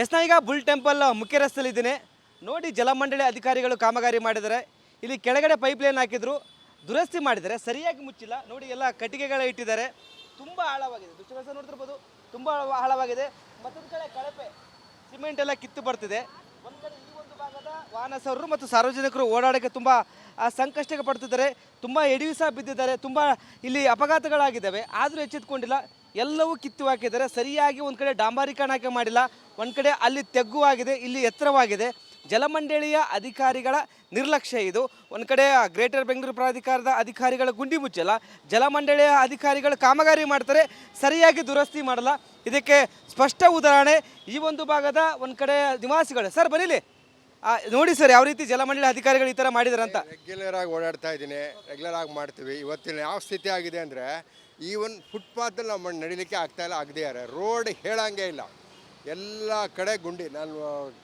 ಈಗ bull temple ಮುಖ್ಯ ರಸ್ತೆಯಲ್ಲಿದ್ದೀನಿ ನೋಡಿ. ಜಲಮಂಡಳಿ ಅಧಿಕಾರಿಗಳು ಕಾಮಗಾರಿ ಮಾಡಿದ್ದಾರೆ. ಇಲ್ಲಿ ಕೆಳಗಡೆ ಪೈಪ್ ಲೈನ್ ಹಾಕಿದ್ರು, ದುರಸ್ತಿ ಮಾಡಿದ್ದಾರೆ, ಸರಿಯಾಗಿ ಮುಚ್ಚಿಲ್ಲ ನೋಡಿ. ಎಲ್ಲ ಕಟ್ಟಿಗೆಗಳ ಇಟ್ಟಿದ್ದಾರೆ, ತುಂಬ ಆಳವಾಗಿದೆ. ದೃಶ್ಯಗಳಸ ನೋಡ್ತಿರ್ಬೋದು, ತುಂಬ ಆಳವಾಗಿದೆ. ಮತ್ತೊಂದು ಕಡೆ ಕಳಪೆ ಸಿಮೆಂಟ್ ಎಲ್ಲ ಕಿತ್ತು ಬರ್ತಿದೆ. ಒಂದು ಕಡೆ ಈ ಒಂದು ಭಾಗದ ವಾಹನ ಸವಾರರು ಮತ್ತು ಸಾರ್ವಜನಿಕರು ಓಡಾಡೋಕ್ಕೆ ತುಂಬ ಸಂಕಷ್ಟಕ್ಕೆ ಪಡ್ತಿದ್ದಾರೆ. ತುಂಬ ಎಡವಿ ಸಹ ಬಿದ್ದಿದ್ದಾರೆ, ತುಂಬ ಇಲ್ಲಿ ಅಪಘಾತಗಳಾಗಿದ್ದಾವೆ. ಆದರೂ ಎಚ್ಚೆತ್ಕೊಂಡಿಲ್ಲ, ಎಲ್ಲವೂ ಕಿತ್ತು ಹಾಕಿದ್ದಾರೆ. ಸರಿಯಾಗಿ ಒಂದು ಕಡೆ ಡಾಂಬಾರೀಕರಣ ಮಾಡಿಲ್ಲ, ಒಂದು ಕಡೆ ಅಲ್ಲಿ ತೆಗ್ಗುವಾಗಿದೆ, ಇಲ್ಲಿ ಎತ್ತರವಾಗಿದೆ. ಜಲಮಂಡಳಿಯ ಅಧಿಕಾರಿಗಳ ನಿರ್ಲಕ್ಷ್ಯ ಇದು. ಒಂದು ಕಡೆ ಗ್ರೇಟರ್ ಬೆಂಗಳೂರು ಪ್ರಾಧಿಕಾರದ ಅಧಿಕಾರಿಗಳ ಗುಂಡಿ ಮುಚ್ಚಲ್ಲ, ಜಲಮಂಡಳಿಯ ಅಧಿಕಾರಿಗಳು ಕಾಮಗಾರಿ ಮಾಡ್ತಾರೆ, ಸರಿಯಾಗಿ ದುರಸ್ತಿ ಮಾಡಲ್ಲ. ಇದಕ್ಕೆ ಸ್ಪಷ್ಟ ಉದಾಹರಣೆ ಈ ಒಂದು ಭಾಗದ ಒಂದು ಕಡೆ ನಿವಾಸಿಗಳು. ಸರ್ ಬನ್ನಿಲಿ, ನೋಡಿ ಸರ್ ಯಾವ ರೀತಿ ಜಲಮಂಡಳಿ ಅಧಿಕಾರಿಗಳು ಈ ಥರ ಮಾಡಿದಾರೆ ಅಂತ. ರೆಗ್ಯುಲರ್ ಆಗಿ ಓಡಾಡ್ತಾ ಇದ್ದೀನಿ, ರೆಗ್ಯುಲರ್ ಆಗಿ ಮಾಡ್ತೀವಿ. ಇವತ್ತಿನ ಯಾವ ಸ್ಥಿತಿ ಆಗಿದೆ ಅಂದರೆ ಈವನ್ ಫುಟ್ಪಾತಲ್ಲಿ ನಾವು ನಡಿಲಿಕ್ಕೆ ಆಗ್ತಾಯಿಲ್ಲ, ಆಗದೇ ಯಾರೆ ರೋಡ್ ಹೇಳಂಗೆ ಇಲ್ಲ. ಎಲ್ಲ ಕಡೆ ಗುಂಡಿ. ನಾನು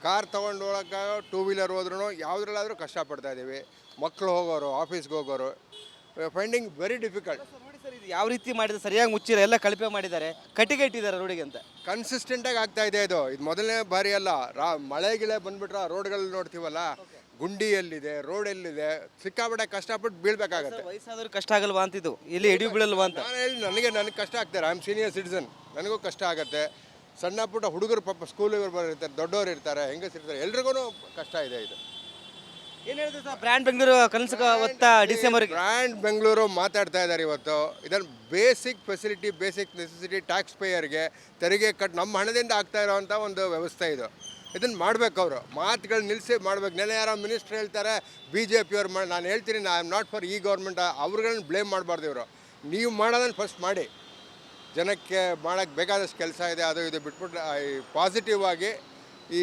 ಕಾರ್ ತೊಗೊಂಡು ಹೋಗೋಕೆ, ಟೂ ವೀಲರ್ ಹೋದ್ರೂ ಯಾವುದ್ರಲ್ಲಾದರೂ ಕಷ್ಟಪಡ್ತಾ ಇದ್ದೀವಿ. ಮಕ್ಕಳು ಹೋಗೋರು, ಆಫೀಸ್ಗೆ ಹೋಗೋರು, ಫೈಂಡಿಂಗ್ ವೆರಿ ಡಿಫಿಕಲ್ಟ್. ನೋಡಿ ಸರ್, ಇದು ಯಾವ ರೀತಿ ಮಾಡಿದ್ರೆ ಸರಿಯಾಗಿ ಮುಚ್ಚಿಲ್ಲ, ಎಲ್ಲ ಕಳಪೆ ಮಾಡಿದ್ದಾರೆ, ಕಟ್ಟಿಗೆ ಇಟ್ಟಿದ್ದಾರೆ ರೋಡಿಗೆ ಅಂತ. ಕನ್ಸಿಸ್ಟೆಂಟಾಗಿ ಆಗ್ತಾ ಇದೆ ಇದು ಮೊದಲನೇ ಬಾರಿ ಅಲ್ಲ. ಮಳೆ ಗಿಳೆ ಬಂದುಬಿಟ್ರೆ ರೋಡ್ಗಳಲ್ಲಿ ನೋಡ್ತೀವಲ್ಲ, ಗುಂಡಿ ಎಲ್ಲಿದೆ, ರೋಡ್ ಎಲ್ಲಿದೆ, ಸಿಕ್ಕಾಪಟ್ಟೆ ಕಷ್ಟಪಟ್ಟು ಬೀಳ್ಬೇಕಾಗತ್ತೆ. ವಯಸ್ಸಾದ್ರೂ ಕಷ್ಟ ಆಗಲ್ವಾ ಅಂತಿದ್ದು, ಇಲ್ಲಿ ಎಡಿ ಬೀಳಲ್ವಾ ಅಂತ. ನಾನು ಹೇಳಿ ನನಗೆ ಕಷ್ಟ ಆಗ್ತಾರೆ. ಐ ಆಮ್ ಸೀನಿಯರ್ ಸಿಟಿಸನ್, ನನಗೂ ಕಷ್ಟ ಆಗುತ್ತೆ. ಸಣ್ಣ ಪುಟ್ಟ ಹುಡುಗರು ಪಾಪ ಸ್ಕೂಲಿಗೆ ಇರ್ತಾರೆ, ದೊಡ್ಡವರು ಇರ್ತಾರೆ, ಹೆಂಗಸಿರ್ತಾರೆ, ಎಲ್ರಿಗೂ ಕಷ್ಟ ಇದೆ ಇದು. ಏನು ಹೇಳಿದ್ರು ಸರ್, ಬ್ರ್ಯಾಂಡ್ ಬೆಂಗಳೂರು ಕನಸು ಹೊತ್ತ ಡಿಸೆಂಬರ್ಗೆ ಬ್ರ್ಯಾಂಡ್ ಬೆಂಗಳೂರು ಮಾತಾಡ್ತಾ ಇದ್ದಾರೆ ಇವತ್ತು. ಇದನ್ನು basic facility, basic necessity tax ಪೇಯರ್ಗೆ ತೆರಿಗೆ ನಮ್ಮ ಹಣದಿಂದ ಆಗ್ತಾ ಇರೋವಂಥ ಒಂದು ವ್ಯವಸ್ಥೆ ಇದು. ಇದನ್ನು ಮಾಡಬೇಕು ಅವರು. ಮಾತುಗಳು ನಿಲ್ಲಿಸಿ ಮಾಡಬೇಕು. ನೆನೆ ಯಾರೋ ಮಿನಿಸ್ಟ್ರ್ ಹೇಳ್ತಾರೆ BJP ಅವ್ರು ನಾನು ಹೇಳ್ತೀನಿ, ಐ ಆಮ್ ನಾಟ್ ಫಾರ್ ಈ ಗೌರ್ಮೆಂಟ್, ಅವ್ರುಗಳನ್ನ ಬ್ಲೇಮ್ ಮಾಡಬಾರ್ದು ಇವರು. ನೀವು ಮಾಡೋದನ್ನು ಫಸ್ಟ್ ಮಾಡಿ. ಜನಕ್ಕೆ ಮಾಡೋಕ್ಕೆ ಬೇಕಾದಷ್ಟು ಕೆಲಸ ಇದೆ, ಅದು ಇದು ಬಿಟ್ಬಿಟ್ಟು ಪಾಸಿಟಿವ್ ಆಗಿ ಈ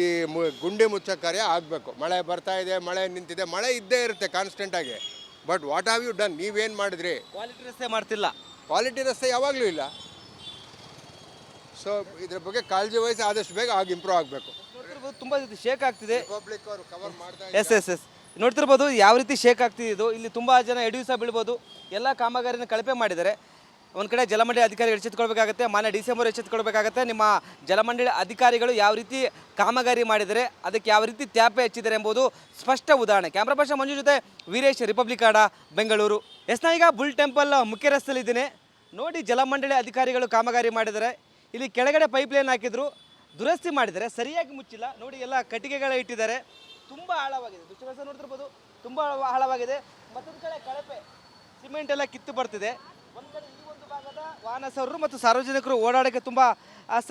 ಗುಂಡಿ ಮುಚ್ಚೋ ಕಾರ್ಯ ಆಗಬೇಕು. ಮಳೆ ಬರ್ತಾ ಇದೆ, ಮಳೆ ನಿಂತಿದೆ, ಮಳೆ ಇದ್ದೇ ಇರುತ್ತೆ ಕಾನ್ಸ್ಟೆಂಟಾಗಿ. But what have you done? ನೀವೇನು ಮಾಡಿದ್ರಿ? ಕ್ವಾಲಿಟಿ ರಸ್ತೆ ಮಾಡ್ತಿಲ್ಲ. ಕ್ವಾಲಿಟಿ ರಸ್ತೆ ಯಾವಾಗಲೂ ಇಲ್ಲ. ಸೊ ಇದ್ರ ಬಗ್ಗೆ ಕಾಳಜಿ ವಹಿಸಿ ಆದಷ್ಟು ಬೇಗ ಇಂಪ್ರೂವ್ ಆಗಬೇಕು. ತುಂಬ ಶೇಕ್ ಆಗ್ತಿದೆ. ಪಬ್ಲಿಕ್ ಅವರು ಕವರ್ ಮಾಡ್ತಾ ಎಸ್ ನೋಡ್ತಿರ್ಬೋದು ಯಾವ ರೀತಿ ಶೇಕ್ ಆಗ್ತಿದೆ ಇದು. ಇಲ್ಲಿ ತುಂಬ ಜನ ಎಡವಿ ಸಹ ಬೀಳ್ಬೋದು. ಎಲ್ಲ ಕಾಮಗಾರಿನ ಕಳಪೆ ಮಾಡಿದ್ದಾರೆ. ಒಂದು ಕಡೆ ಜಲಮಂಡಳಿ ಅಧಿಕಾರಿಗಳು ಎಚ್ಚೆತ್ತುಕೊಳ್ಬೇಕಾಗತ್ತೆ, ಮಾನ್ಯ ಡಿಸೆಂಬರ್ ಎಚ್ಚೆತ್ತುಕೊಳ್ಬೇಕಾಗತ್ತೆ. ನಿಮ್ಮ ಜಲಮಂಡಳಿ ಅಧಿಕಾರಿಗಳು ಯಾವ ರೀತಿ ಕಾಮಗಾರಿ ಮಾಡಿದರೆ, ಅದಕ್ಕೆ ಯಾವ ರೀತಿ ತ್ಯಾಪೆ ಹಚ್ಚಿದ್ದಾರೆ ಎಂಬುದು ಸ್ಪಷ್ಟ ಉದಾಹರಣೆ. ಕ್ಯಾಮ್ರಾ ಪರ್ಸನ್ ಮಂಜು ಜೊತೆ ವೀರೇಶ್, ರಿಪಬ್ಲಿಕ್ ಕನ್ನಡ, ಬೆಂಗಳೂರು. ಈಗ ಬುಲ್ ಟೆಂಪಲ್ ಮುಖ್ಯ ರಸ್ತೆಯಲ್ಲಿದ್ದೀನಿ ನೋಡಿ. ಜಲಮಂಡಳಿ ಅಧಿಕಾರಿಗಳು ಕಾಮಗಾರಿ ಮಾಡಿದ್ದಾರೆ. ಇಲ್ಲಿ ಕೆಳಗಡೆ ಪೈಪ್ ಲೈನ್ ಹಾಕಿದ್ರು, ದುರಸ್ತಿ ಮಾಡಿದ್ದಾರೆ, ಸರಿಯಾಗಿ ಮುಚ್ಚಿಲ್ಲ ನೋಡಿ. ಎಲ್ಲ ಕಟ್ಟಿಗೆಗಳ ಇಟ್ಟಿದ್ದಾರೆ, ತುಂಬ ಆಳವಾಗಿದೆ. ದೃಶ್ಯಗಳಸ ನೋಡ್ತಿರ್ಬೋದು, ತುಂಬ ಆಳವಾಗಿದೆ. ಮತ್ತೊಂದು ಕಡೆ ಕಳಪೆ ಸಿಮೆಂಟ್ ಎಲ್ಲ ಕಿತ್ತು ಬರ್ತಿದೆ. ಒಂದು ಕಡೆ ಈ ಒಂದು ಭಾಗದ ವಾಹನ ಸವಾರರು ಮತ್ತು ಸಾರ್ವಜನಿಕರು ಓಡಾಡೋಕ್ಕೆ ತುಂಬ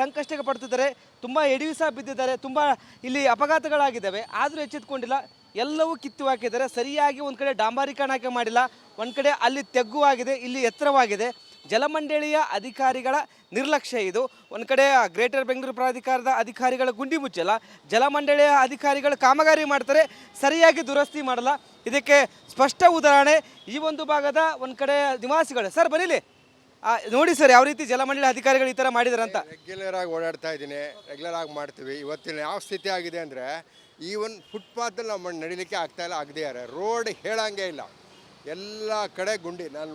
ಸಂಕಷ್ಟಕ್ಕೆ ಪಡ್ತಿದ್ದಾರೆ. ತುಂಬ ಎಡವಿ ಸಹ ಬಿದ್ದಿದ್ದಾರೆ, ತುಂಬ ಇಲ್ಲಿ ಅಪಘಾತಗಳಾಗಿದ್ದಾವೆ. ಆದರೂ ಎಚ್ಚೆತ್ಕೊಂಡಿಲ್ಲ, ಎಲ್ಲವೂ ಕಿತ್ತು ಹಾಕಿದ್ದಾರೆ. ಸರಿಯಾಗಿ ಒಂದು ಕಡೆ ಡಾಂಬಾರೀಕರಣ ಮಾಡಿಲ್ಲ, ಒಂದು ಕಡೆ ಅಲ್ಲಿ ತೆಗ್ಗುವಾಗಿದೆ, ಇಲ್ಲಿ ಎತ್ತರವಾಗಿದೆ. ಜಲಮಂಡಳಿಯ ಅಧಿಕಾರಿಗಳ ನಿರ್ಲಕ್ಷ್ಯ ಇದು. ಒಂದು ಕಡೆ ಗ್ರೇಟರ್ ಬೆಂಗಳೂರು ಪ್ರಾಧಿಕಾರದ ಅಧಿಕಾರಿಗಳ ಗುಂಡಿ ಮುಚ್ಚಲ್ಲ, ಜಲಮಂಡಳಿಯ ಅಧಿಕಾರಿಗಳು ಕಾಮಗಾರಿ ಮಾಡ್ತಾರೆ, ಸರಿಯಾಗಿ ದುರಸ್ತಿ ಮಾಡಲ್ಲ. ಇದಕ್ಕೆ ಸ್ಪಷ್ಟ ಉದಾಹರಣೆ ಈ ಒಂದು ಭಾಗದ ಒಂದು ಕಡೆ ನಿವಾಸಿಗಳು. ಸರ್ ಬನ್ನಿಲಿ, ನೋಡಿ ಸರ್ ಯಾವ ರೀತಿ ಜಲಮಂಡಳಿ ಅಧಿಕಾರಿಗಳು ಈ ಥರ ಮಾಡಿದಾರೆ ಅಂತ. ರೆಗ್ಯುಲರ್ ಆಗಿ ಓಡಾಡ್ತಾ ಇದ್ದೀನಿ, ರೆಗ್ಯುಲರ್ ಆಗಿ ಮಾಡ್ತೀವಿ. ಇವತ್ತಿನ ಯಾವ ಸ್ಥಿತಿ ಆಗಿದೆ ಅಂದರೆ ಈವನ್ ಫುಟ್ಪಾತಲ್ಲಿ ನಾವು ನಡಿಲಿಕ್ಕೆ ಆಗ್ತಾಯಿಲ್ಲ, ಆಗದೇ ಯಾರೆ ರೋಡ್ ಹೇಳಂಗೆ ಇಲ್ಲ. ಎಲ್ಲ ಕಡೆ ಗುಂಡಿ. ನಾನು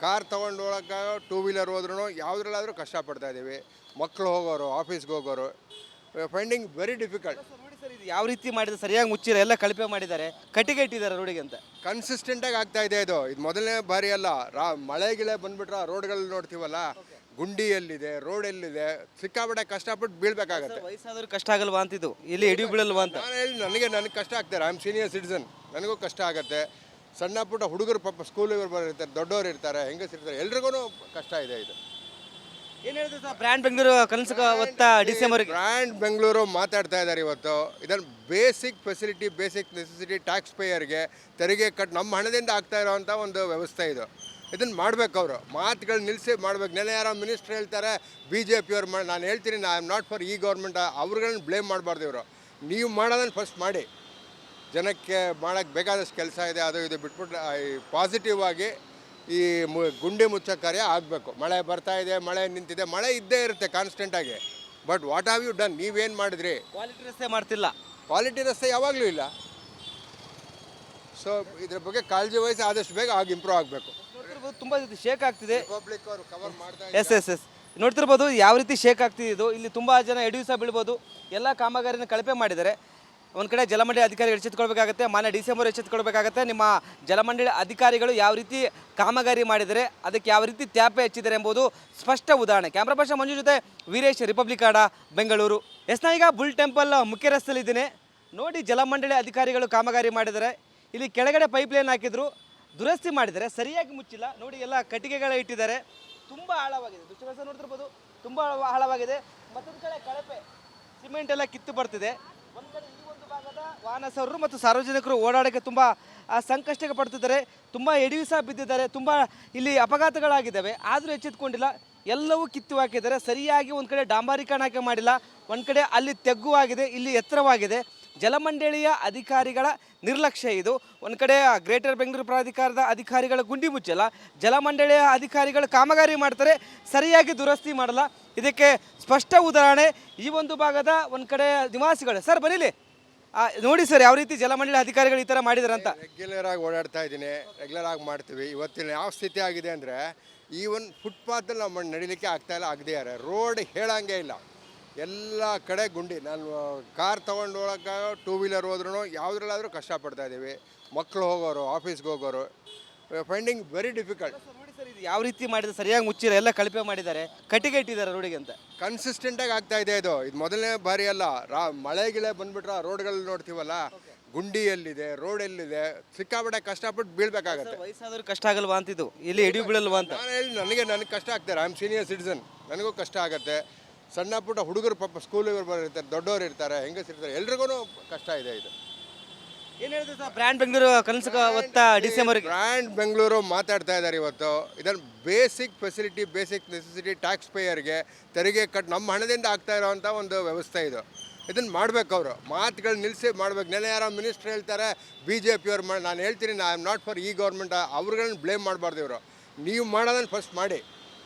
ಕಾರ್ ತೊಗೊಂಡು ಹೋಗೋಕೆ, ಟೂ ವೀಲರ್ ಹೋದ್ರೂ ಯಾವುದ್ರಲ್ಲಾದರೂ ಕಷ್ಟಪಡ್ತಾ ಇದ್ದೀವಿ. ಮಕ್ಕಳು ಹೋಗೋರು, ಆಫೀಸ್ಗೆ ಹೋಗೋರು, ಫೈಂಡಿಂಗ್ ವೆರಿ ಡಿಫಿಕಲ್ಟ್. ನೋಡಿ ಸರ್, ಇದು ಯಾವ ರೀತಿ ಮಾಡಿದ್ರೆ ಸರಿಯಾಗಿ ಮುಚ್ಚಿಲ್ಲ, ಎಲ್ಲ ಕಳಪೆ ಮಾಡಿದ್ದಾರೆ, ಕಟ್ಟಿಗೆ ಇಟ್ಟಿದ್ದಾರೆ ರೋಡಿಗೆ ಅಂತ. ಕನ್ಸಿಸ್ಟೆಂಟಾಗಿ ಆಗ್ತಾ ಇದೆ ಇದು ಮೊದಲನೇ ಬಾರಿ ಅಲ್ಲ. ಮಳೆ ಗಿಳೆ ಬಂದುಬಿಟ್ರೆ ರೋಡ್ಗಳಲ್ಲಿ ನೋಡ್ತೀವಲ್ಲ, ಗುಂಡಿ ಎಲ್ಲಿದೆ, ರೋಡ್ ಎಲ್ಲಿದೆ, ಸಿಕ್ಕಾಪಟ್ಟೆ ಕಷ್ಟಪಟ್ಟು ಬೀಳ್ಬೇಕಾಗತ್ತೆ. ವಯಸ್ಸಾದ್ರೂ ಕಷ್ಟ ಆಗಲ್ವಾ ಅಂತಿದ್ದು, ಇಲ್ಲಿ ಎಡವಿ ಬೀಳಲ್ವಾ ಅಂತ. ನಾನು ಹೇಳಿ ನನಗೆ ಕಷ್ಟ ಆಗ್ತಾರೆ. ಐ ಆಮ್ ಸೀನಿಯರ್ ಸಿಟಿಸನ್, ನನಗೂ ಕಷ್ಟ ಆಗುತ್ತೆ. ಸಣ್ಣ ಪುಟ್ಟ ಹುಡುಗರು ಪಾಪ ಸ್ಕೂಲಿಗೆ ಇರ್ತಾರೆ, ದೊಡ್ಡವರು ಇರ್ತಾರೆ, ಹೆಂಗಸಿರ್ತಾರೆ, ಎಲ್ರಿಗೂ ಕಷ್ಟ ಇದೆ ಇದು. ಏನು ಹೇಳಿದ್ರು ಸರ್, ಬ್ರ್ಯಾಂಡ್ ಬೆಂಗಳೂರು ಕನಸು ಹೊತ್ತ ಡಿಸೆಂಬರ್ಗೆ. ಬ್ರ್ಯಾಂಡ್ ಬೆಂಗಳೂರು ಮಾತಾಡ್ತಾ ಇದ್ದಾರೆ ಇವತ್ತು. ಇದನ್ನು basic facility, basic necessity tax ಪೇಯರ್ಗೆ ತೆರಿಗೆ ನಮ್ಮ ಹಣದಿಂದ ಆಗ್ತಾ ಇರೋವಂಥ ಒಂದು ವ್ಯವಸ್ಥೆ ಇದು. ಇದನ್ನು ಮಾಡಬೇಕು ಅವರು. ಮಾತುಗಳು ನಿಲ್ಲಿಸಿ ಮಾಡಬೇಕು. ನೆನೆ ಯಾರೋ ಮಿನಿಸ್ಟ್ರ್ ಹೇಳ್ತಾರೆ BJP ಅವ್ರು ನಾನು ಹೇಳ್ತೀನಿ, ಐ ಆಮ್ ನಾಟ್ ಫಾರ್ ಈ ಗೌರ್ಮೆಂಟ್, ಅವ್ರುಗಳನ್ನ ಬ್ಲೇಮ್ ಮಾಡಬಾರ್ದು ಇವರು. ನೀವು ಮಾಡೋದನ್ನು ಫಸ್ಟ್ ಮಾಡಿ. ಜನಕ್ಕೆ ಮಾಡೋಕ್ಕೆ ಬೇಕಾದಷ್ಟು ಕೆಲಸ ಇದೆ, ಅದು ಇದು ಬಿಟ್ಬಿಟ್ಟು ಪಾಸಿಟಿವ್ ಆಗಿ ಈ ಗುಂಡಿ ಮುಚ್ಚೋ ಕಾರ್ಯ ಆಗಬೇಕು. ಮಳೆ ಬರ್ತಾ ಇದೆ, ಮಳೆ ನಿಂತಿದೆ, ಮಳೆ ಇದ್ದೇ ಇರುತ್ತೆ ಕಾನ್ಸ್ಟೆಂಟಾಗಿ. But what have you done? ನೀವೇನು ಮಾಡಿದ್ರಿ? ಕ್ವಾಲಿಟಿ ರಸ್ತೆ ಮಾಡ್ತಿಲ್ಲ. ಕ್ವಾಲಿಟಿ ರಸ್ತೆ ಯಾವಾಗಲೂ ಇಲ್ಲ. ಸೊ ಇದ್ರ ಬಗ್ಗೆ ಕಾಳಜಿ ವಹಿಸಿ ಆದಷ್ಟು ಬೇಗ ಇಂಪ್ರೂವ್ ಆಗಬೇಕು. ತುಂಬ ಶೇಕ್ ಆಗ್ತಿದೆ. ಪಬ್ಲಿಕ್ ಅವರು ಕವರ್ ಮಾಡ್ತಾ ಎಸ್ ನೋಡ್ತಿರ್ಬೋದು ಯಾವ ರೀತಿ ಶೇಕ್ ಆಗ್ತಿದ್ದು. ಇಲ್ಲಿ ತುಂಬ ಜನ ಎಡವಿಸ ಬೀಳ್ಬೋದು. ಎಲ್ಲ ಕಾಮಗಾರಿನ ಕಳಪೆ ಮಾಡಿದ್ದಾರೆ. ಒಂದು ಕಡೆ ಜಲಮಂಡಳಿ ಅಧಿಕಾರಿಗಳು ಎಚ್ಚೆತ್ತುಕೊಳ್ಬೇಕಾಗತ್ತೆ, ಮಾನ್ಯ ಡಿ ಸಿ ಎಂ ಅವರು ಎಚ್ಚೆತ್ತುಕೊಳ್ಬೇಕಾಗತ್ತೆ. ನಿಮ್ಮ ಜಲಮಂಡಳಿ ಅಧಿಕಾರಿಗಳು ಯಾವ ರೀತಿ ಕಾಮಗಾರಿ ಮಾಡಿದರೆ, ಅದಕ್ಕೆ ಯಾವ ರೀತಿ ತ್ಯಾಪೆ ಹಚ್ಚಿದ್ದಾರೆ ಎಂಬುದು ಸ್ಪಷ್ಟ ಉದಾಹರಣೆ. ಕ್ಯಾಮ್ರಾ ಪರ್ಸನ್ ಮಂಜು ಜೊತೆ ವೀರೇಶ್, ರಿಪಬ್ಲಿಕ್ ಕನ್ನಡ, ಬೆಂಗಳೂರು. ಈಗ ಬುಲ್ ಟೆಂಪಲ್ ಮುಖ್ಯ ರಸ್ತೆಯಲ್ಲಿದ್ದೀನಿ. ನೋಡಿ, ಜಲಮಂಡಳಿ ಅಧಿಕಾರಿಗಳು ಕಾಮಗಾರಿ ಮಾಡಿದ್ದಾರೆ. ಇಲ್ಲಿ ಕೆಳಗಡೆ ಪೈಪ್ ಲೈನ್ ಹಾಕಿದ್ರು, ದುರಸ್ತಿ ಮಾಡಿದ್ದಾರೆ, ಸರಿಯಾಗಿ ಮುಚ್ಚಿಲ್ಲ. ನೋಡಿ, ಎಲ್ಲ ಕಟ್ಟಿಗೆಗಳ ಇಟ್ಟಿದ್ದಾರೆ. ತುಂಬ ಆಳವಾಗಿದೆ, ದೃಶ್ಯಗಳನ್ನ ನೋಡ್ತಿರ್ಬೋದು, ತುಂಬ ಆಳವಾಗಿದೆ. ಮತ್ತೊಂದು ಕಡೆ ಕಳಪೆ ಸಿಮೆಂಟ್ ಎಲ್ಲ ಕಿತ್ತು ಬರ್ತಿದೆ. ಒಂದು ಕಡೆ ಈ ಒಂದು ಭಾಗದ ವಾಹನ ಸವಾರರು ಮತ್ತು ಸಾರ್ವಜನಿಕರು ಓಡಾಡೋಕ್ಕೆ ತುಂಬ ಸಂಕಷ್ಟಕ್ಕೆ ಪಡ್ತಿದ್ದಾರೆ. ತುಂಬ ಎಡವಿ ಸಹ ಬಿದ್ದಿದ್ದಾರೆ. ತುಂಬ ಇಲ್ಲಿ ಅಪಘಾತಗಳಾಗಿದ್ದಾವೆ, ಆದರೂ ಎಚ್ಚೆತ್ಕೊಂಡಿಲ್ಲ. ಎಲ್ಲವೂ ಕಿತ್ತು ಹಾಕಿದ್ದಾರೆ. ಸರಿಯಾಗಿ ಒಂದು ಕಡೆ ಡಾಂಬರೀಕರಣ ಮಾಡಿಲ್ಲ, ಒಂದು ಕಡೆ ಅಲ್ಲಿ ತೆಗ್ಗುವಾಗಿದೆ, ಇಲ್ಲಿ ಎತ್ತರವಾಗಿದೆ. ಜಲಮಂಡಳಿಯ ಅಧಿಕಾರಿಗಳ ನಿರ್ಲಕ್ಷ್ಯ ಇದು. ಒಂದು ಕಡೆ ಗ್ರೇಟರ್ ಬೆಂಗಳೂರು ಪ್ರಾಧಿಕಾರದ ಅಧಿಕಾರಿಗಳ ಗುಂಡಿ ಮುಚ್ಚಲ್ಲ, ಜಲಮಂಡಳಿಯ ಅಧಿಕಾರಿಗಳು ಕಾಮಗಾರಿ ಮಾಡ್ತಾರೆ, ಸರಿಯಾಗಿ ದುರಸ್ತಿ ಮಾಡಲ್ಲ. ಇದಕ್ಕೆ ಸ್ಪಷ್ಟ ಉದಾಹರಣೆ ಈ ಒಂದು ಭಾಗದ ಒಂದು ಕಡೆ ನಿವಾಸಿಗಳು. ಸರ್ ಬರೀಲಿ, ನೋಡಿ ಸರ್ ಯಾವ ರೀತಿ ಜಲಮಂಡಳಿ ಅಧಿಕಾರಿಗಳು ಈ ಥರ ಮಾಡಿದ್ದಾರೆ ಅಂತ. ರೆಗ್ಯುಲರ್ ಆಗಿ ಓಡಾಡ್ತಾ ಇದ್ದೀನಿ, ರೆಗ್ಯುಲರ್ ಆಗಿ ಮಾಡ್ತೀವಿ. ಇವತ್ತಿನ ಯಾವ ಸ್ಥಿತಿ ಆಗಿದೆ ಅಂದರೆ, ಈವನ್ ಫುಟ್ಪಾತಲ್ಲಿ ನಾವು ನಡಿಲಿಕ್ಕೆ ಆಗ್ತಾಯಿಲ್ಲ, ಆಗದೆಯಾರೆ. ರೋಡ್ ಹೇಳಂಗೆ ಇಲ್ಲ, ಎಲ್ಲ ಕಡೆ ಗುಂಡಿ. ನಾನು ಕಾರ್ ತೊಗೊಂಡು ಹೋಗೋಕೆ, ಟೂ ವೀಲರ್ ಹೋದ್ರೂ ಯಾವುದ್ರಲ್ಲಾದರೂ ಕಷ್ಟಪಡ್ತಾ ಇದ್ದೀವಿ. ಮಕ್ಕಳು ಹೋಗೋರು, ಆಫೀಸ್ಗೆ ಹೋಗೋರು, ಫೈಂಡಿಂಗ್ ವೆರಿ ಡಿಫಿಕಲ್ಟ್. ನೋಡಿ ಸರ್, ಇದು ಯಾವ ರೀತಿ ಮಾಡಿದ್ರೆ ಸರಿಯಾಗಿ ಮುಚ್ಚಿಲ್ಲ, ಎಲ್ಲ ಕಳಪೆ ಮಾಡಿದ್ದಾರೆ, ಕಟ್ಟಿಗೆ ಇಟ್ಟಿದ್ದಾರೆ ರೋಡಿಗೆ ಅಂತ. ಕನ್ಸಿಸ್ಟೆಂಟಾಗಿ ಆಗ್ತಾ ಇದೆ ಇದು ಮೊದಲನೇ ಬಾರಿ ಅಲ್ಲ. ಮಳೆ ಗಿಳೆ ಬಂದ್ಬಿಟ್ರೆ ರೋಡ್ಗಳಲ್ಲಿ ನೋಡ್ತೀವಲ್ಲ, ಗುಂಡಿ ಎಲ್ಲಿದೆ, ರೋಡ್ ಎಲ್ಲಿದೆ, ಸಿಕ್ಕಾಪಟ್ಟೆ ಕಷ್ಟಪಟ್ಟು ಬೀಳ್ಬೇಕಾಗತ್ತೆ. ವಯಸ್ಸಾದ್ರೂ ಕಷ್ಟ ಆಗಲ್ವಾ ಅಂತಿದ್ದು, ಇಲ್ಲಿ ಎಡಿ ಬೀಳಲ್ವಾ ಅಂತ. ನಾನು ಹೇಳಿ, ನನಗೆ ಕಷ್ಟ ಆಗ್ತಾರೆ. ಐ ಆಮ್ ಸೀನಿಯರ್ ಸಿಟಿಸನ್, ನನಗೂ ಕಷ್ಟ ಆಗುತ್ತೆ. ಸಣ್ಣ ಪುಟ್ಟ ಹುಡುಗರು ಪಾಪ ಸ್ಕೂಲಿಗೆ ಇರ್ತಾರೆ, ದೊಡ್ಡವರು ಇರ್ತಾರೆ, ಹೆಂಗಸಿರ್ತಾರೆ, ಎಲ್ರಿಗೂ ಕಷ್ಟ ಇದೆ ಇದು. ಏನು ಹೇಳಿದ್ರು ಸರ್, ಬ್ರ್ಯಾಂಡ್ ಬೆಂಗಳೂರು ಕನಸು ಹೊತ್ತ ಡಿಸೆಂಬರ್ಗೆ ಬ್ರ್ಯಾಂಡ್ ಬೆಂಗಳೂರು ಮಾತಾಡ್ತಾ ಇದ್ದಾರೆ ಇವತ್ತು. ಇದನ್ನು basic facility, basic necessity tax ಪೇಯರ್ಗೆ ತೆರಿಗೆ ನಮ್ಮ ಹಣದಿಂದ ಆಗ್ತಾ ಇರೋವಂಥ ಒಂದು ವ್ಯವಸ್ಥೆ ಇದು. ಇದನ್ನು ಮಾಡಬೇಕು ಅವರು. ಮಾತುಗಳು ನಿಲ್ಲಿಸಿ ಮಾಡಬೇಕು. ನೆನೆ ಯಾರೋ ಮಿನಿಸ್ಟ್ರ್ ಹೇಳ್ತಾರೆ BJP ಅವ್ರು ಮಾಡಿ, ನಾನು ಹೇಳ್ತೀನಿ, ಐ ಆಮ್ ನಾಟ್ ಫಾರ್ ಈ ಗೌರ್ಮೆಂಟ್. ಅವ್ರುಗಳನ್ನ ಬ್ಲೇಮ್ ಮಾಡಬಾರ್ದು ಇವರು. ನೀವು ಮಾಡೋದನ್ನು ಫಸ್ಟ್ ಮಾಡಿ.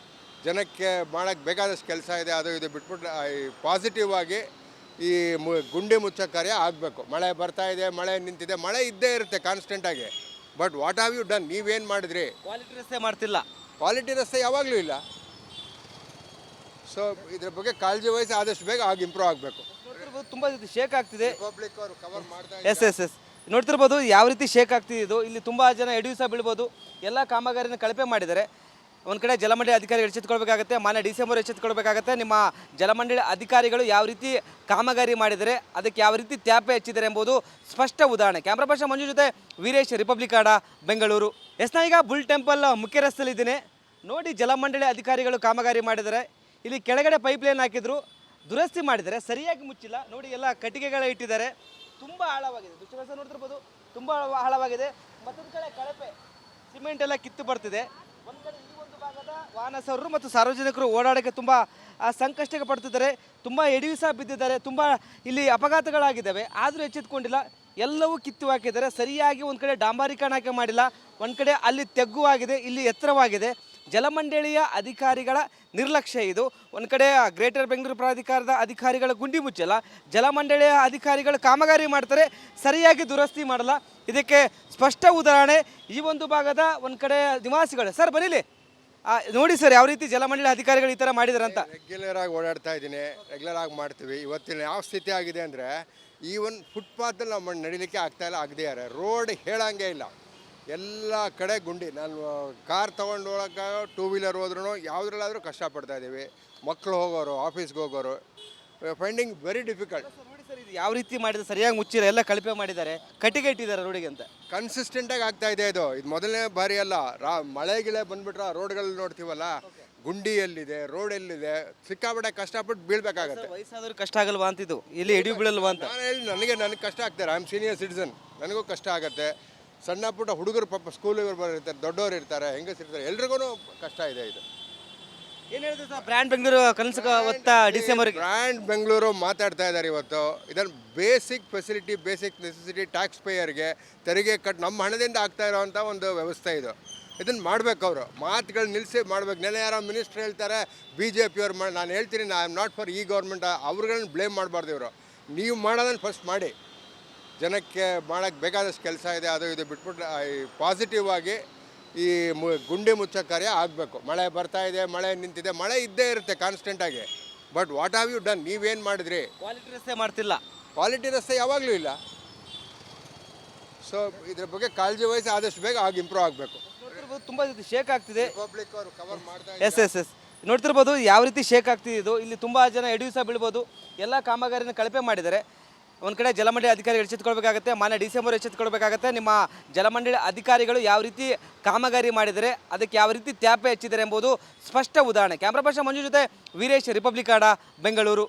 ಜನಕ್ಕೆ ಮಾಡೋಕ್ಕೆ ಬೇಕಾದಷ್ಟು ಕೆಲಸ ಇದೆ, ಅದು ಇದು ಬಿಟ್ಬಿಟ್ಟು ಪಾಸಿಟಿವ್ ಆಗಿ ಈ ಗುಂಡಿ ಮುಚ್ಚೋ ಕಾರ್ಯ ಆಗಬೇಕು. ಮಳೆ ಬರ್ತಾ ಇದೆ, ಮಳೆ ನಿಂತಿದೆ, ಮಳೆ ಇದ್ದೇ ಇರುತ್ತೆ ಕಾನ್ಸ್ಟೆಂಟಾಗಿ. But what have you done? ನೀವೇನು ಮಾಡಿದ್ರಿ? ಕ್ವಾಲಿಟಿ ರಸ್ತೆ ಮಾಡ್ತಿಲ್ಲ. ಕ್ವಾಲಿಟಿ ರಸ್ತೆ ಯಾವಾಗಲೂ ಇಲ್ಲ. ಸೊ ಇದ್ರ ಬಗ್ಗೆ ಕಾಳಜಿ ವಹಿಸಿ ಆದಷ್ಟು ಬೇಗ ಆಗಿ ಇಂಪ್ರೂವ್ ಆಗಬೇಕು. ನೋಡ್ತಿರ್ಬೋದು, ತುಂಬ ಶೇಕ್ ಆಗ್ತಿದೆ. ರಿಪಬ್ಲಿಕ್ ಅವರು ಕವರ್ ಮಾಡ್ತಾ ಎಸ್ ನೋಡ್ತಿರ್ಬೋದು ಯಾವ ರೀತಿ ಶೇಕ್ ಆಗ್ತಿದ್ದು. ಇಲ್ಲಿ ತುಂಬ ಜನ ಎಡವಿ ಸಹ ಬೀಳ್ಬೋದು. ಎಲ್ಲ ಕಾಮಗಾರಿನ ಕಳಪೆ ಮಾಡಿದ್ದಾರೆ. ಒಂದು ಕಡೆ ಜಲಮಂಡಳಿ ಅಧಿಕಾರಿಗಳು ಎಚ್ಚೆತ್ತುಕೊಳ್ಬೇಕಾಗತ್ತೆ, ಮಾನ್ಯ ಡಿ ಸಿ ಎಂ ಅವರು ಎಚ್ಚೆತ್ತುಕೊಳ್ಬೇಕಾಗತ್ತೆ. ನಿಮ್ಮ ಜಲಮಂಡಳಿ ಅಧಿಕಾರಿಗಳು ಯಾವ ರೀತಿ ಕಾಮಗಾರಿ ಮಾಡಿದರೆ, ಅದಕ್ಕೆ ಯಾವ ರೀತಿ ತ್ಯಾಪೆ ಹಚ್ಚಿದ್ದಾರೆ ಎಂಬುದು ಸ್ಪಷ್ಟ ಉದಾಹರಣೆ. ಕ್ಯಾಮ್ರಾ ಪರ್ಸನ್ ಮಂಜು ಜೊತೆ ವೀರೇಶ್, ರಿಪಬ್ಲಿಕ್ ಕನ್ನಡ, ಬೆಂಗಳೂರು. ಈಗ ಬುಲ್ ಟೆಂಪಲ್ ಮುಖ್ಯ ರಸ್ತೆಯಲ್ಲಿದ್ದೀನಿ. ನೋಡಿ, ಜಲಮಂಡಳಿ ಅಧಿಕಾರಿಗಳು ಕಾಮಗಾರಿ ಮಾಡಿದ್ದಾರೆ. ಇಲ್ಲಿ ಕೆಳಗಡೆ ಪೈಪ್ ಲೈನ್ ಹಾಕಿದ್ರು, ದುರಸ್ತಿ ಮಾಡಿದ್ದಾರೆ, ಸರಿಯಾಗಿ ಮುಚ್ಚಿಲ್ಲ. ನೋಡಿ, ಎಲ್ಲ ಕಟ್ಟಿಗೆಗಳ ಇಟ್ಟಿದ್ದಾರೆ. ತುಂಬ ಆಳವಾಗಿದೆ, ದೃಶ್ಯಗಳನ್ನ ನೋಡ್ತಿರ್ಬೋದು, ತುಂಬ ಆಳವಾಗಿದೆ. ಮತ್ತೊಂದು ಕಡೆ ಕಳಪೆ ಸಿಮೆಂಟ್ ಎಲ್ಲ ಕಿತ್ತು ಬರ್ತಿದೆ. ಒಂದು ಕಡೆ ಈ ಒಂದು ಭಾಗದ ವಾಹನ ಸವಾರರು ಮತ್ತು ಸಾರ್ವಜನಿಕರು ಓಡಾಡೋಕ್ಕೆ ತುಂಬ ಸಂಕಷ್ಟಕ್ಕೆ ಪಡ್ತಿದ್ದಾರೆ. ತುಂಬ ಎಡವಿ ಸಹ ಬಿದ್ದಿದ್ದಾರೆ. ತುಂಬ ಇಲ್ಲಿ ಅಪಘಾತಗಳಾಗಿದ್ದಾವೆ, ಆದರೂ ಎಚ್ಚೆತ್ಕೊಂಡಿಲ್ಲ. ಎಲ್ಲವೂ ಕಿತ್ತು ಹಾಕಿದ್ದಾರೆ. ಸರಿಯಾಗಿ ಒಂದು ಕಡೆ ಡಾಂಬರೀಕರಣ ಮಾಡಿಲ್ಲ, ಒಂದು ಕಡೆ ಅಲ್ಲಿ ತೆಗ್ಗುವಾಗಿದೆ, ಇಲ್ಲಿ ಎತ್ತರವಾಗಿದೆ. ಜಲಮಂಡಳಿಯ ಅಧಿಕಾರಿಗಳ ನಿರ್ಲಕ್ಷ್ಯ ಇದು. ಒಂದು ಕಡೆ ಗ್ರೇಟರ್ ಬೆಂಗಳೂರು ಪ್ರಾಧಿಕಾರದ ಅಧಿಕಾರಿಗಳ ಗುಂಡಿ ಮುಚ್ಚಲ್ಲ, ಜಲಮಂಡಳಿಯ ಅಧಿಕಾರಿಗಳು ಕಾಮಗಾರಿ ಮಾಡ್ತಾರೆ, ಸರಿಯಾಗಿ ದುರಸ್ತಿ ಮಾಡಲ್ಲ. ಇದಕ್ಕೆ ಸ್ಪಷ್ಟ ಉದಾಹರಣೆ ಈ ಒಂದು ಭಾಗದ ಒಂದು ಕಡೆ ನಿವಾಸಿಗಳು. ಸರ್ ಬರೀಲಿ, ನೋಡಿ ಸರ್ ಯಾವ ರೀತಿ ಜಲಮಂಡಳಿ ಅಧಿಕಾರಿಗಳು ಈ ಥರ ಮಾಡಿದ್ದಾರೆ ಅಂತ. ರೆಗ್ಯುಲರ್ ಆಗಿ ಓಡಾಡ್ತಾ ಇದ್ದೀನಿ, ರೆಗ್ಯುಲರ್ ಆಗಿ ಮಾಡ್ತೀವಿ. ಇವತ್ತಿನ ಯಾವ ಸ್ಥಿತಿ ಆಗಿದೆ ಅಂದರೆ, ಈವನ್ ಫುಟ್ಪಾತಲ್ಲಿ ನಾವು ನಡಿಲಿಕ್ಕೆ ಆಗ್ತಾಯಿಲ್ಲ, ಆಗದೆಯಾರೆ. ರೋಡ್ ಹೇಳಂಗೆ ಇಲ್ಲ, ಎಲ್ಲ ಕಡೆ ಗುಂಡಿ. ನಾನು ಕಾರ್ ತೊಗೊಂಡು ಹೋಗೋಕೆ, ಟೂ ವೀಲರ್ ಹೋದ್ರೂ ಯಾವುದ್ರಲ್ಲಾದರೂ ಕಷ್ಟಪಡ್ತಾ ಇದ್ದೀವಿ. ಮಕ್ಕಳು ಹೋಗೋರು, ಆಫೀಸ್ಗೆ ಹೋಗೋರು, ಫೈಂಡಿಂಗ್ ವೆರಿ ಡಿಫಿಕಲ್ಟ್. ನೋಡಿ ಸರ್, ಇದು ಯಾವ ರೀತಿ ಮಾಡಿದ್ರೆ ಸರಿಯಾಗಿ ಮುಚ್ಚಿಲ್ಲ, ಎಲ್ಲ ಕಳಪೆ ಮಾಡಿದ್ದಾರೆ, ಕಟ್ಟಿಗೆ ಇಟ್ಟಿದ್ದಾರೆ ರೋಡಿಗೆ ಅಂತ. ಕನ್ಸಿಸ್ಟೆಂಟಾಗಿ ಆಗ್ತಾ ಇದೆ ಇದು ಮೊದಲನೇ ಬಾರಿ ಅಲ್ಲ. ಮಳೆ ಗಿಳೆ ಬಂದ್ಬಿಟ್ರೆ ರೋಡ್ಗಳಲ್ಲಿ ನೋಡ್ತೀವಲ್ಲ, ಗುಂಡಿ ಎಲ್ಲಿದೆ, ರೋಡ್ ಎಲ್ಲಿದೆ, ಸಿಕ್ಕಾಪಟ್ಟೆ ಕಷ್ಟಪಟ್ಟು ಬೀಳ್ಬೇಕಾಗತ್ತೆ. ವಯಸ್ಸಾದ್ರೂ ಕಷ್ಟ ಆಗಲ್ವಾ ಅಂತಿದ್ದು, ಇಲ್ಲಿ ಎಡಿ ಬೀಳಲ್ವಾ ಅಂತ. ನಾನು ಹೇಳಿ, ನನಗೆ ಕಷ್ಟ ಆಗ್ತಾರೆ. ಐ ಆಮ್ ಸೀನಿಯರ್ ಸಿಟಿಸನ್, ನನಗೂ ಕಷ್ಟ ಆಗುತ್ತೆ. ಸಣ್ಣ ಪುಟ್ಟ ಹುಡುಗರು ಪಾಪ ಸ್ಕೂಲಿಗೆ ಇರ್ತಾರೆ, ದೊಡ್ಡವರು ಇರ್ತಾರೆ, ಹೆಂಗಸಿರ್ತಾರೆ, ಎಲ್ರಿಗೂ ಕಷ್ಟ ಇದೆ ಇದು. ಏನು ಹೇಳಿದ್ರು ಸರ್, ಬ್ರ್ಯಾಂಡ್ ಬೆಂಗಳೂರು ಕನಸು ಹೊತ್ತ ಡಿಸೆಂಬರ್ಗೆ. ಬ್ರ್ಯಾಂಡ್ ಬೆಂಗಳೂರು ಮಾತಾಡ್ತಾ ಇದ್ದಾರೆ ಇವತ್ತು. ಇದನ್ನು basic facility, basic necessity tax ಪೇಯರ್ಗೆ ತೆರಿಗೆ ನಮ್ಮ ಹಣದಿಂದ ಆಗ್ತಾ ಇರೋವಂಥ ಒಂದು ವ್ಯವಸ್ಥೆ ಇದು. ಇದನ್ನು ಮಾಡಬೇಕು ಅವರು. ಮಾತುಗಳು ನಿಲ್ಲಿಸಿ ಮಾಡಬೇಕು. ನೆನೆ ಯಾರೋ ಮಿನಿಸ್ಟ್ರ್ ಹೇಳ್ತಾರೆ, BJP ಅವ್ರು ಮಾಡಿ, ನಾನು ಹೇಳ್ತೀನಿ, ಐ ಆಮ್ ನಾಟ್ ಫಾರ್ ಈ ಗೌರ್ಮೆಂಟ್. ಅವ್ರುಗಳನ್ನ ಬ್ಲೇಮ್ ಮಾಡಬಾರ್ದು ಇವರು. ನೀವು ಮಾಡೋದನ್ನು ಫಸ್ಟ್ ಮಾಡಿ. ಜನಕ್ಕೆ ಮಾಡೋಕ್ಕೆ ಬೇಕಾದಷ್ಟು ಕೆಲಸ ಇದೆ, ಅದು ಇದು ಬಿಟ್ಬಿಟ್ಟು ಪಾಸಿಟಿವ್ ಆಗಿ ಈ ಗುಂಡಿ ಮುಚ್ಚೋ ಕಾರ್ಯ ಆಗಬೇಕು. ಮಳೆ ಬರ್ತಾ ಇದೆ, ಮಳೆ ನಿಂತಿದೆ, ಮಳೆ ಇದ್ದೇ ಇರುತ್ತೆ ಕಾನ್ಸ್ಟೆಂಟಾಗಿ. But what have you done? ನೀವೇನು ಮಾಡಿದ್ರಿ? ಕ್ವಾಲಿಟಿ ರಸ್ತೆ ಮಾಡ್ತಿಲ್ಲ. ಕ್ವಾಲಿಟಿ ರಸ್ತೆ ಯಾವಾಗಲೂ ಇಲ್ಲ. ಸೊ ಇದ್ರ ಬಗ್ಗೆ ಕಾಳಜಿ ವಹಿಸಿ ಆದಷ್ಟು ಬೇಗ ಇಂಪ್ರೂವ್ ಆಗಬೇಕು. ನೋಡ್ತಿರ್ಬೋದು ತುಂಬ ಶೇಕ್ ಆಗ್ತಿದೆ. ರಿಪಬ್ಲಿಕ್ ಅವರು ಕವರ್ ಮಾಡ್ತಾ ಎಸ್ ನೋಡ್ತಿರ್ಬೋದು ಯಾವ ರೀತಿ ಶೇಕ್ ಆಗ್ತಿದೆ ಇದು. ಇಲ್ಲಿ ತುಂಬ ಜನ ಎಡೆಯೂ ಸಹ ಬೀಳ್ಬೋದು. ಎಲ್ಲ ಕಾಮಗಾರಿನ ಕಳಪೆ ಮಾಡಿದ್ದಾರೆ. ಒಂದು ಕಡೆ ಜಲಮಂಡಳಿ ಅಧಿಕಾರಿಗಳು ಎಚ್ಚೆತ್ತುಕೊಳ್ಬೇಕಾಗತ್ತೆ, ಮಾನ್ಯ ಡಿ ಸಿ ಎಂ ಅವರು ಎಚ್ಚೆತ್ತುಕೊಳ್ಬೇಕಾಗತ್ತೆ. ನಿಮ್ಮ ಜಲಮಂಡಳಿ ಅಧಿಕಾರಿಗಳು ಯಾವ ರೀತಿ ಕಾಮಗಾರಿ ಮಾಡಿದರೆ, ಅದಕ್ಕೆ ಯಾವ ರೀತಿ ತ್ಯಾಪೆ ಹಚ್ಚಿದ್ದಾರೆ ಎಂಬುದು ಸ್ಪಷ್ಟ ಉದಾಹರಣೆ. ಕ್ಯಾಮ್ರಾ ಪರ್ಸನ್ ಮಂಜು ಜೊತೆ ವೀರೇಶ್, ರಿಪಬ್ಲಿಕ್ ಕನ್ನಡ, ಬೆಂಗಳೂರು.